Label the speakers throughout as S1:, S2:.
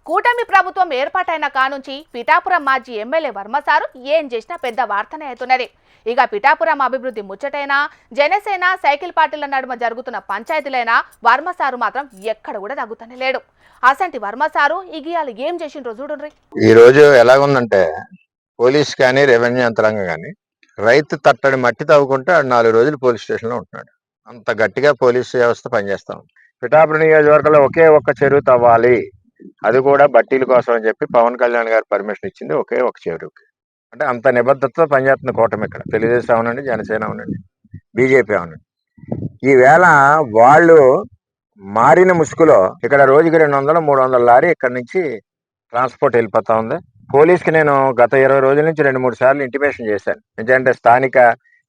S1: కూటమి ప్రభుత్వం ఏర్పాటైన కానుంచి పిఠాపురం మాజీ ఎమ్మెల్యే వర్మసారు ఏం చేసినా పెద్ద వార్తనే అవుతున్నది. ఇక పిఠాపురం అభివృద్ధి ముచ్చటైనా జనసేన సైకిల్ పార్టీల నడుమ జరుగుతున్న పంచాయతీలైనా వర్మసారు మాత్రం ఎక్కడ కూడా తగ్గుతనే లేడు. అసంటి వర్మసారు ఇగియాలు ఏం చేసిండ్రో చూడండి.
S2: ఈ రోజు ఎలాగుందంటే పోలీస్ కానీ రెవెన్యూ యంత్రాంగం కానీ రైతు తట్టడి మట్టి తవ్వుకుంటే 4 రోజులు పోలీస్ స్టేషన్ లో ఉంటున్నాడు. అంత గట్టిగా పోలీస్ వ్యవస్థ పనిచేస్తాం. పిఠాపురం నియోజకవర్గంలో ఒకే ఒక్క చెరువు తవ్వాలి, అది కూడా బట్టీల కోసం అని చెప్పి పవన్ కళ్యాణ్ గారు పర్మిషన్ ఇచ్చింది ఒకే ఒక చెరువుకి. అంటే అంత నిబద్ధతతో పనిచేస్తున్న కూటమి ఇక్కడ. తెలుగుదేశం అవునండి, జనసేన అవునండి, బీజేపీ అవునండి. ఈవేళ వాళ్ళు మారిన ముసుగులో ఇక్కడ రోజుకి 200-300 లారీ ఇక్కడ నుంచి ట్రాన్స్పోర్ట్ వెళ్ళిపోతా ఉంది. పోలీస్కి నేను గత 20 రోజుల నుంచి 2-3 సార్లు ఇంటిమేషన్ చేశాను. ఎందుకంటే స్థానిక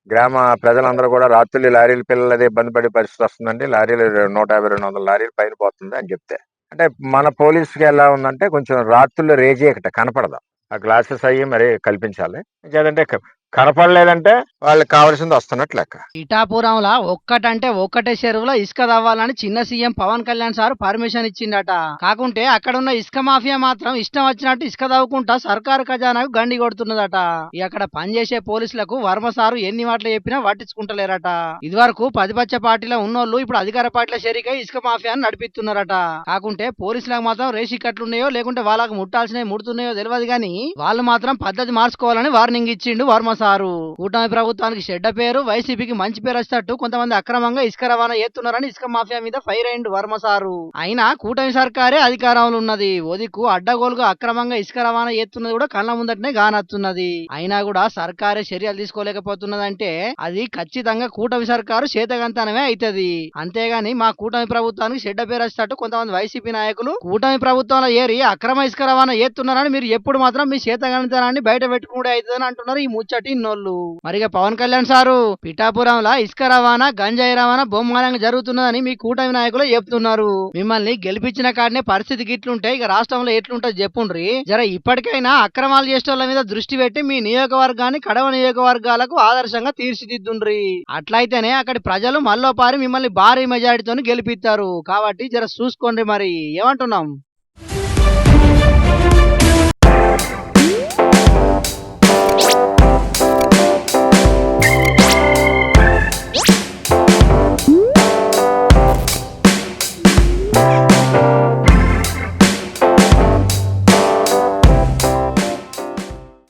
S2: గ్రామ ప్రజలందరూ కూడా రాత్రులు లారీల పిల్లలది ఇబ్బంది పడే పరిస్థితి వస్తుందండి, లారీలు 150-200 లారీలు పైన పోతుంది అని చెప్తే, అంటే మన పోలీసుకి ఎలా ఉందంటే కొంచెం రాత్రుల్లో రేజీ ఇక్కడ కనపడదు. ఆ గ్లాసెస్ అయ్యి మరి కల్పించాలి. లేదంటే కనపడలేదంటే వాళ్ళకి కావాల్సింది వస్తున్నట్లు లెక్క.
S3: పిఠాపురంలో ఒక్కటంటే ఒక్కటే చెరువులో ఇసుక తవ్వాలని చిన్న CM Pawan Kalyan sir permission ఇచ్చిండట. కాకుంటే అక్కడ ఉన్న ఇసుక మాఫియా మాత్రం ఇష్టం వచ్చినట్టు ఇసుక తవ్వుకుంటా సర్కారు ఖజానాకు గండి కొడుతున్నదట. అక్కడ పనిచేసే పోలీసులకు వర్మ సారు ఎన్ని మాటలు చెప్పినా పట్టించుకుంటలేరట. ఇదివరకు ప్రతిపక్ష పార్టీలో ఉన్నోళ్ళు ఇప్పుడు అధికార పార్టీల షరీకై ఇసుక మాఫియాను నడిపిస్తున్నారట. కాకుంటే పోలీసులకు మాత్రం రేసి కట్లున్నాయో లేకుంటే వాళ్ళకు ముట్టాల్సినవి ముడుతున్నాయో తెలియదు గానీ వాళ్ళు మాత్రం పద్ధతి మార్చుకోవాలని వార్నింగ్ ఇచ్చిండు వర్మ సారు. కూటమి ప్రభుత్వానికి చెడ్డ పేరు, వైసీపీకి మంచి పేరు వచ్చేటట్టు కొంతమంది అక్రమంగా ఇసుక రవాణా చేస్తున్నారని ఇసుక మాఫియా మీద ఫైర్ అయిండు వర్మ సారు. అయినా కూటమి సర్కారే అధికారంలో ఉన్నది, ఓదికు అడ్డగోలుగా అక్రమంగా ఇసుక రవాణా చేస్తున్నది కూడా కళ్ళ ముందటనే గానొస్తున్నది. అయినా కూడా సర్కారే చర్యలు తీసుకోలేకపోతున్నదంటే అది ఖచ్చితంగా కూటమి సర్కారు చేతగంతనమే అవుతుంది. అంతేగాని మా కూటమి ప్రభుత్వానికి చెడ్డ పేరు వచ్చేటట్టు కొంతమంది వైసీపీ నాయకులు కూటమి ప్రభుత్వంలో ఏరి అక్రమ ఇసుక రవాణా చేస్తున్నారని మీరు ఎప్పుడు మాత్రం మీ చేతగంతనాన్ని బయట పెట్టుకుంటే అవుతుందని అంటున్నారు ఈ ముచ్చటి నోళ్ళు. మరిగా పవన్ కళ్యాణ్ సారు పిఠాపురంలో ఇసుక రవాణా గంజాయి రవాణా బొమ్మలంగా జరుగుతున్నదని మీ కూటమి నాయకులు చెప్తున్నారు. మిమ్మల్ని గెలిపించిన కాడనే పరిస్థితి గిట్లుంటే ఇక రాష్ట్రంలో ఎట్లుంటుంది చెప్పుండ్రి. జర ఇప్పటికైనా అక్రమాలు చేసేటోళ్ళ మీద దృష్టి పెట్టి మీ నియోజకవర్గాన్ని కడవ నియోజకవర్గాలకు ఆదర్శంగా తీర్చిదిద్దుండ్రి. అట్లయితేనే అక్కడి ప్రజలు మళ్ళోపారి మిమ్మల్ని భారీ మెజారిటీతో గెలిపిస్తారు. కాబట్టి జర చూసుకోండి. మరి ఏమంటున్నాం.